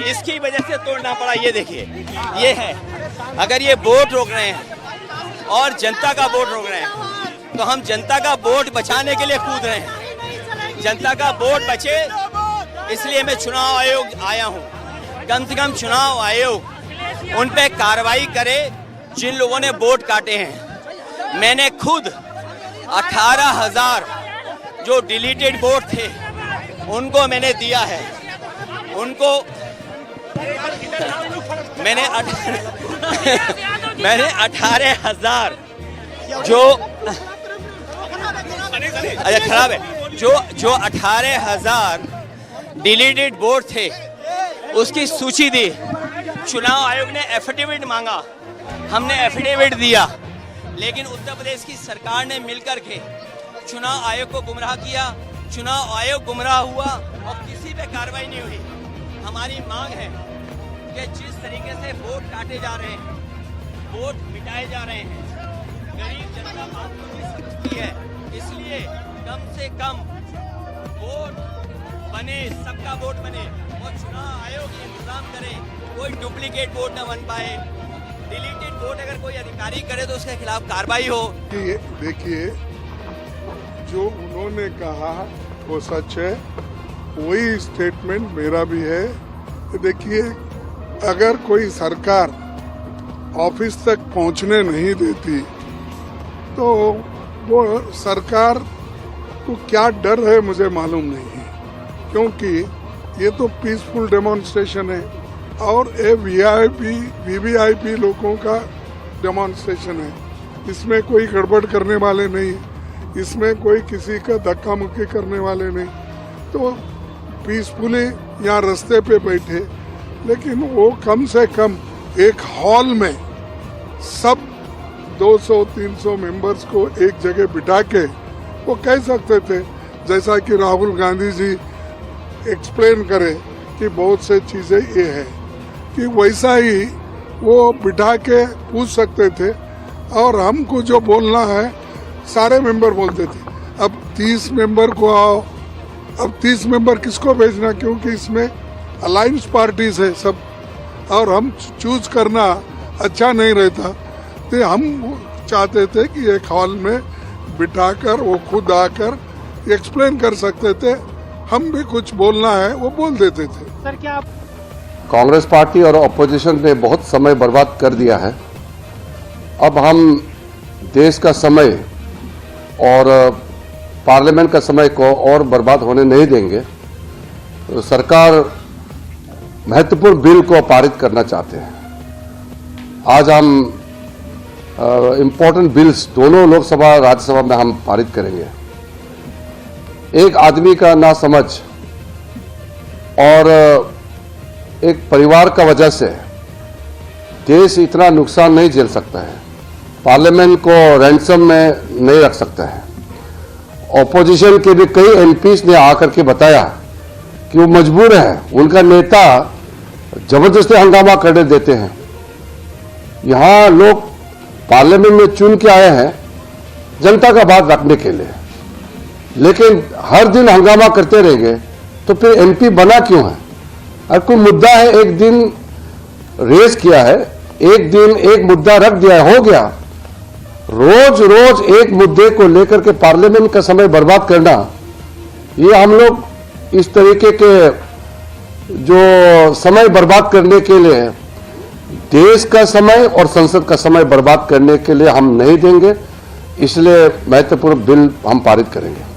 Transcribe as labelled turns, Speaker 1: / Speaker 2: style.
Speaker 1: इसकी वजह से तोड़ना पड़ा। ये देखिए, ये है, अगर ये वोट रोक रहे हैं और जनता का वोट रोक रहे हैं तो हम जनता का वोट बचाने के लिए कूद रहे हैं। जनता का वोट बचे इसलिए मैं चुनाव आयोग आया हूँ। कम से कम चुनाव आयोग उन पे कार्रवाई करे जिन लोगों ने वोट काटे हैं। मैंने खुद 18,000 जो डिलीटेड वोट थे उनको मैंने दिया है। उनको मैंने 18,000 जो अच्छा खराब है, जो 18,000 डिलीटेड वोट थे उसकी सूची दी। चुनाव आयोग ने एफिडेविट मांगा, हमने एफिडेविट दिया, लेकिन उत्तर प्रदेश की सरकार ने मिलकर के चुनाव आयोग को गुमराह किया। चुनाव आयोग गुमराह हुआ और किसी पे कार्रवाई नहीं हुई। हमारी मांग है कि जिस तरीके से वोट काटे जा रहे हैं, वोट मिटाए जा रहे हैं, गरीब जनता बात को नहीं समझती है। इसलिए कम से कम वोट बने, सबका वोट बने और चुनाव आयोग ये इंतजाम करे कोई डुप्लीकेट वोट न बन पाए। डिलीटेड वोट अगर कोई अधिकारी करे तो उसके खिलाफ कार्रवाई हो।
Speaker 2: देखिए, जो उन्होंने कहा वो सच है, वही स्टेटमेंट मेरा भी है। देखिए, अगर कोई सरकार ऑफिस तक पहुंचने नहीं देती तो वो सरकार को क्या डर है मुझे मालूम नहीं है, क्योंकि ये तो पीसफुल डेमोन्स्ट्रेशन है और ये वीवीआईपी लोगों का डेमोन्स्ट्रेशन है। इसमें कोई गड़बड़ करने वाले नहीं, इसमें कोई किसी का धक्का मुक्की करने वाले नहीं। तो पीसफुली यहाँ रास्ते पे बैठे, लेकिन वो कम से कम एक हॉल में सब 200-300 मेंबर्स को एक जगह बिठा के वो कह सकते थे, जैसा कि राहुल गांधी जी एक्सप्लेन करे कि बहुत से चीजें ये है, कि वैसा ही वो बिठा के पूछ सकते थे और हमको जो बोलना है सारे मेंबर बोलते थे। अब 30 मेंबर को आओ, अब 30 मेंबर किसको भेजना, क्योंकि इसमें अलायंस पार्टीज है सब और हम चूज करना अच्छा नहीं रहता। तो हम चाहते थे कि एक हॉल में बिठाकर वो खुद आकर एक्सप्लेन कर सकते थे, हम भी कुछ बोलना है वो बोल देते थे।
Speaker 3: सर, क्या आप
Speaker 4: कांग्रेस पार्टी और ऑपोजिशन ने बहुत समय बर्बाद कर दिया है। अब हम देश का समय और पार्लियामेंट का समय को और बर्बाद होने नहीं देंगे। तो सरकार महत्वपूर्ण बिल को पारित करना चाहते हैं। आज हम इम्पोर्टेंट बिल्स दोनों लोकसभा राज्यसभा में हम पारित करेंगे। एक आदमी का नासमझ और एक परिवार का वजह से देश इतना नुकसान नहीं झेल सकता है। पार्लियामेंट को रैंसम में नहीं रख सकता है। ऑपोजिशन के भी कई एमपीज ने आकर के बताया कि वो मजबूर है, उनका नेता जबरदस्ती हंगामा करने देते हैं। यहाँ लोग पार्लियामेंट में चुन के आए हैं जनता का बात रखने के लिए, लेकिन हर दिन हंगामा करते रहेंगे तो फिर एमपी बना क्यों है? और कोई मुद्दा है, एक दिन रेस किया है, एक दिन एक मुद्दा रख दिया है, हो गया। रोज रोज एक मुद्दे को लेकर के पार्लियामेंट का समय बर्बाद करना, ये हम लोग इस तरीके के जो समय बर्बाद करने के लिए देश का समय और संसद का समय बर्बाद करने के लिए हम नहीं देंगे। इसलिए महत्वपूर्ण बिल हम पारित करेंगे।